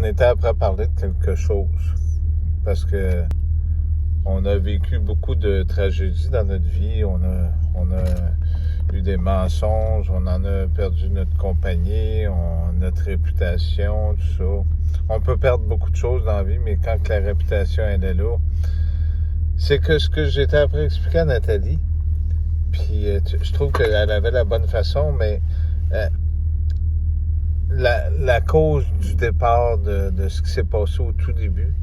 on était après à parler de quelque chose. Parce que on a vécu beaucoup de tragédies dans notre vie. On a eu des mensonges, on en a perdu notre compagnie, notre réputation, tout ça. On peut perdre beaucoup de choses dans la vie, mais quand la réputation, elle est là, c'est que ce que j'étais après expliquer à Nathalie, puis je trouve qu'elle avait la bonne façon, mais la cause du départ de ce qui s'est passé au tout début,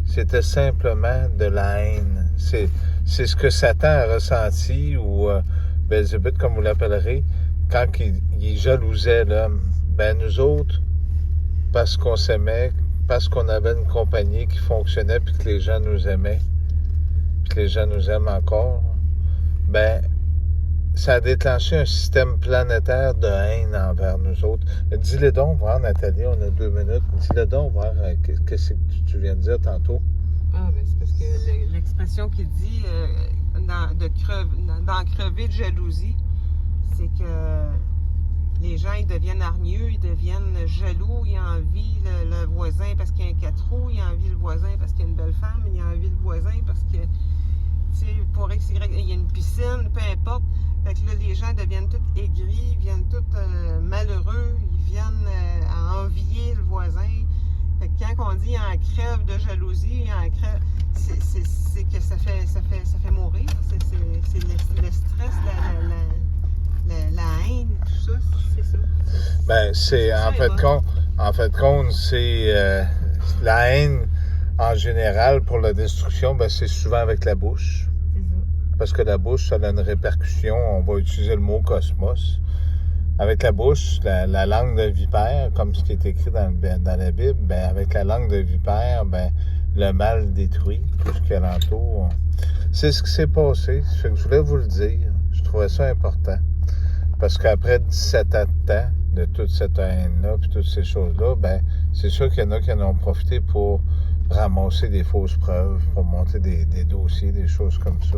c'était simplement de la haine. C'est ce que Satan a ressenti, ou Belzébuth, comme vous l'appellerez, quand il jalousait l'homme. Ben nous autres, parce qu'on s'aimait, parce qu'on avait une compagnie qui fonctionnait, puis que les gens nous aimaient, puis que les gens nous aiment encore, ben ça a déclenché un système planétaire de haine envers nous autres. Dis-le donc, voir, Nathalie, on a 2 minutes. Dis-le donc, voir, qu'est-ce que tu viens de dire tantôt? Ah, ben c'est parce que l'expression qui dit d'en crever de jalousie, c'est que les gens, ils deviennent hargneux, ils deviennent jaloux, ils envient le voisin parce qu'il y a un 4 roues, ils envient le voisin parce qu'il y a une belle femme, ils envient le voisin parce que, tu sais, pour X, Y, il y a une piscine, peu importe. Fait que là, les gens deviennent tous aigris, ils viennent tous malheureux, ils viennent à envier le voisin. Fait que quand on dit il en crève de jalousie, il en crève, c'est que ça fait mourir. C'est le stress, la haine, tout ça, c'est ça. Ben, c'est en fait de compte, c'est la haine en général pour la destruction, ben c'est souvent avec la bouche. Parce que la bouche, ça a une répercussion. On va utiliser le mot cosmos. Avec la bouche, la langue de vipère, comme ce qui est écrit dans la Bible, ben avec la langue de vipère, ben le mal détruit tout ce qui est alentour. C'est ce qui s'est passé. Ça fait que je voulais vous le dire. Je trouvais ça important. Parce qu'après 17 ans de temps, de toute cette haine-là, puis toutes ces choses-là, ben c'est sûr qu'il y en a qui en ont profité pour ramasser des fausses preuves, pour monter des dossiers, des choses comme ça.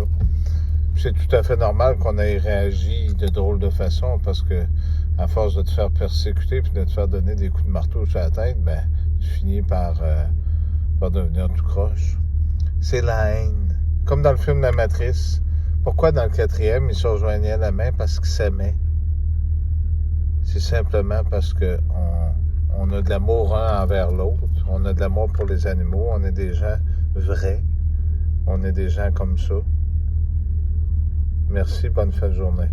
C'est tout à fait normal qu'on ait réagi de drôle de façon, parce que à force de te faire persécuter puis de te faire donner des coups de marteau sur la tête, ben tu finis par devenir tout croche. C'est la haine. Comme dans le film La Matrice. Pourquoi dans le 4e, ils se rejoignaient la main? Parce qu'ils s'aimaient. C'est simplement parce que on a de l'amour un envers l'autre. On a de l'amour pour les animaux. On est des gens vrais. On est des gens comme ça. Merci, bonne fin de journée.